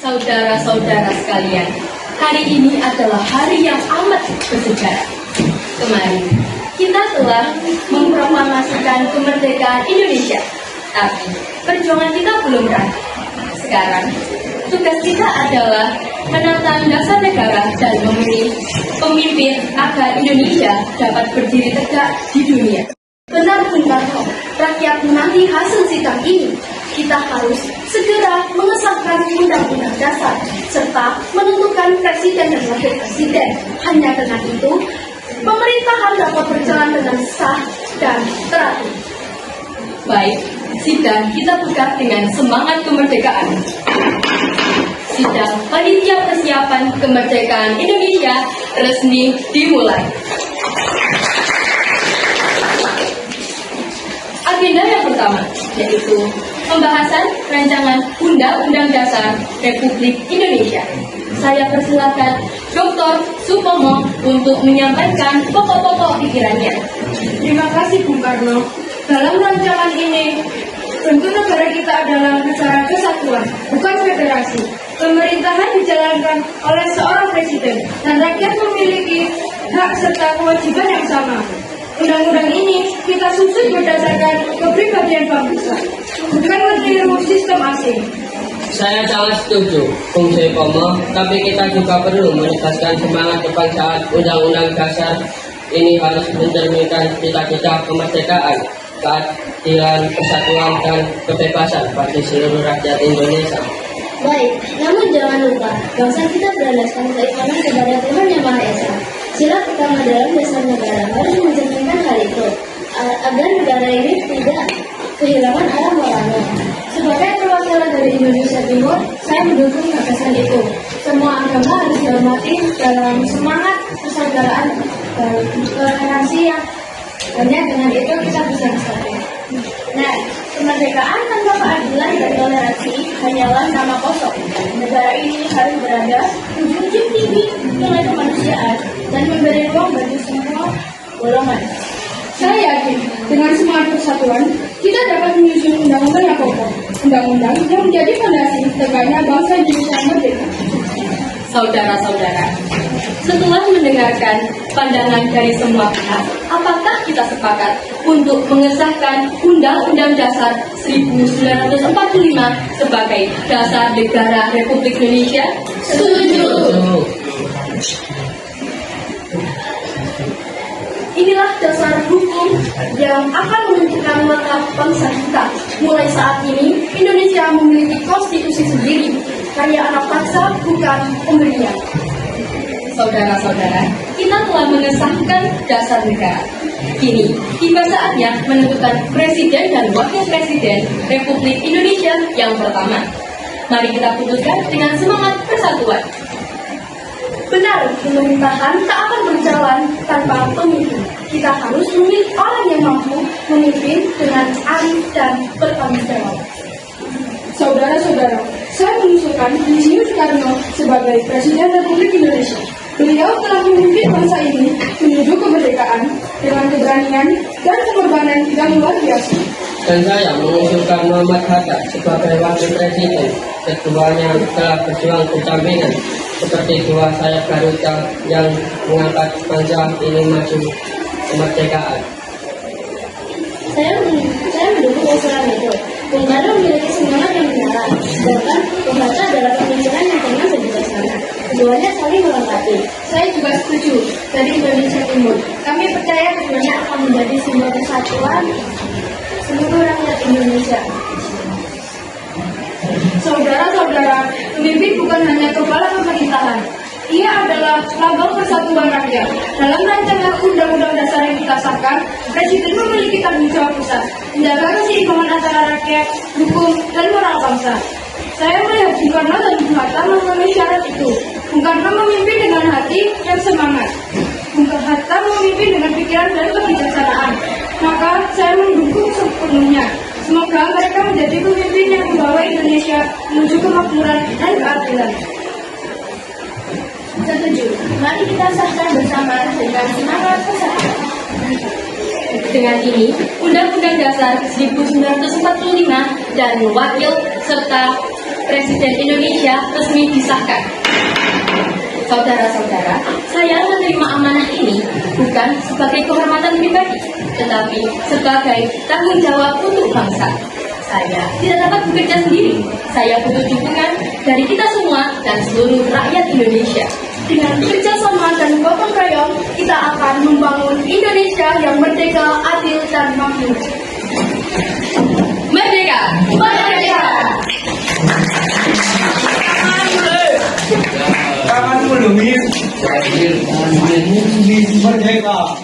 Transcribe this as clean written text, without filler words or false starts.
Saudara-saudara sekalian, hari ini adalah hari yang amat bersejarah. Kemarin, kita telah memproklamasikan kemerdekaan Indonesia, tapi perjuangan kita belum berakhir. Sekarang, tugas kita adalah menata dasar negara dan memilih pemimpin agar Indonesia dapat berdiri tegak di dunia. Benar Bung Karno, rakyat menanti hasil sidang ini. Kita harus segera mengesahkan Undang-Undang Dasar serta menentukan presiden dan wakil presiden. Hanya dengan itu, pemerintahan dapat berjalan dengan sah dan teratur. Baik, sidang kita buka dengan semangat kemerdekaan. Sidang Panitia Persiapan Kemerdekaan Indonesia resmi dimulai. Agenda yang pertama yaitu pembahasan rancangan Undang-Undang Dasar Republik Indonesia. Saya persilakan Dr. Supomo untuk menyampaikan pokok-pokok pikirannya. Terima kasih Bung Karno. Dalam rancangan ini, tentu negara kita adalah negara kesatuan, bukan federasi. Pemerintahan dijalankan oleh seorang presiden dan rakyat memiliki hak serta kewajiban yang sama. Undang-undang ini kita susun berdasarkan kepribadian bangsa, bukan meniru sistem asing. Saya sangat setuju, Bung Supomo, tapi kita juga perlu menegaskan semangat kebangsaan. Undang-Undang Dasar ini harus mencerminkan cita-cita kemerdekaan, keadilan, persatuan, dan kebebasan bagi seluruh rakyat Indonesia. Baik, namun jangan lupa, bangsa kita berlandaskan keimanan kepada Tuhan Yang Maha Esa. Sila pertama dalam dasar negara harus mencerminkan hal itu, agar negara ini tidak kehilangan arah moralnya. Sebagai perwakilan dari Indonesia Timur, saya mendukung gagasan itu. Semua agama harus dihormati dalam semangat persaudaraan dan toleransi yang hanya dengan itu kita bisa bersatu. Nah, kemerdekaan tanpa keadilan dan toleransi hanyalah nama kosong. Negara ini harus berada menjunjung tinggi nilai kemanusiaan dan memberi ruang bagi semua golongan. Saya yakin, dengan semangat persatuan, kita dapat menyusun undang-undang yang kokoh. Undang-undang yang menjadi fondasi tegaknya bangsa Indonesia merdeka. Saudara-saudara, setelah mendengarkan pandangan dari semua pihak, apakah kita sepakat untuk mengesahkan Undang-Undang Dasar 1945 sebagai dasar negara Republik Indonesia? Setuju. Inilah dasar hukum yang akan menentukan watak bangsa kita. Mulai saat ini, Indonesia memiliki konstitusi sendiri, karya anak bangsa, bukan pemberian. Saudara-saudara, kita telah mengesahkan dasar negara. Kini, tiba saatnya menentukan presiden dan wakil presiden Republik Indonesia yang pertama. Mari kita putuskan dengan semangat persatuan. Benar, pemerintahan tak akan berjalan tanpa pemimpin. Kita harus memilih orang yang mampu memimpin dengan arif dan bertanggung jawab. Saudara-saudara, saya mengusulkan Insinyur Soekarno sebagai Presiden Republik Indonesia. Beliau telah memimpin bangsa ini menuju kemerdekaan dengan keberanian dan pengorbanan yang luar biasa. Dan saya mengusulkan Muhammad Hatta sebagai wakil presiden. Keduanya telah berjuang berdampingan seperti dua sayap Garuda yang mengangkat bangsa ini maju kemerdekaan. Saya mendukung usulan itu. Bung Karno memiliki semangat yang menyala, sedangkan Bung Hatta adalah pemikiran yang tenang dan bijaksana. Keduanya saling melengkapi. Saya juga setuju dari Indonesia Timur. Kami percaya keduanya akan menjadi simbol kesatuan Seluruh rakyat Indonesia. Saudara-saudara, pemimpin bukan hanya kepala pemerintahan. Ia adalah lambang persatuan rakyat. Dalam rancangan Undang-Undang Dasar yang kita sahkan, Presiden memiliki tanggung jawab besar menjaga keseimbangan antara rakyat, hukum, dan moral bangsa. Saya melihat Bung Karno dan Bung Hatta memenuhi syarat itu. Bung Karno memimpin dengan hati yang semangat. Bung Hatta memimpin dengan pikiran dan kebijaksanaan. Maka saya mendukung sepenuhnya. Semoga mereka menjadi pemimpin yang membawa Indonesia menuju kemakmuran dan keadilan. Setuju. Mari kita sahkan bersama dengan semangat persatuan. Dengan ini, Undang-Undang Dasar 1945 dan wakil serta Presiden Indonesia resmi disahkan. Saudara-saudara, saya menerima amanah ini bukan sebagai kehormatan pribadi, tetapi sebagai tanggung jawab untuk bangsa. Saya tidak dapat bekerja sendiri. Saya butuh dukungan dari kita semua dan seluruh rakyat Indonesia. Dengan kerjasama dan gotong royong, kita akan membangun Indonesia yang merdeka, adil, dan makmur. Merdeka! Merdeka! Tangan dulu, Mir. Merdeka.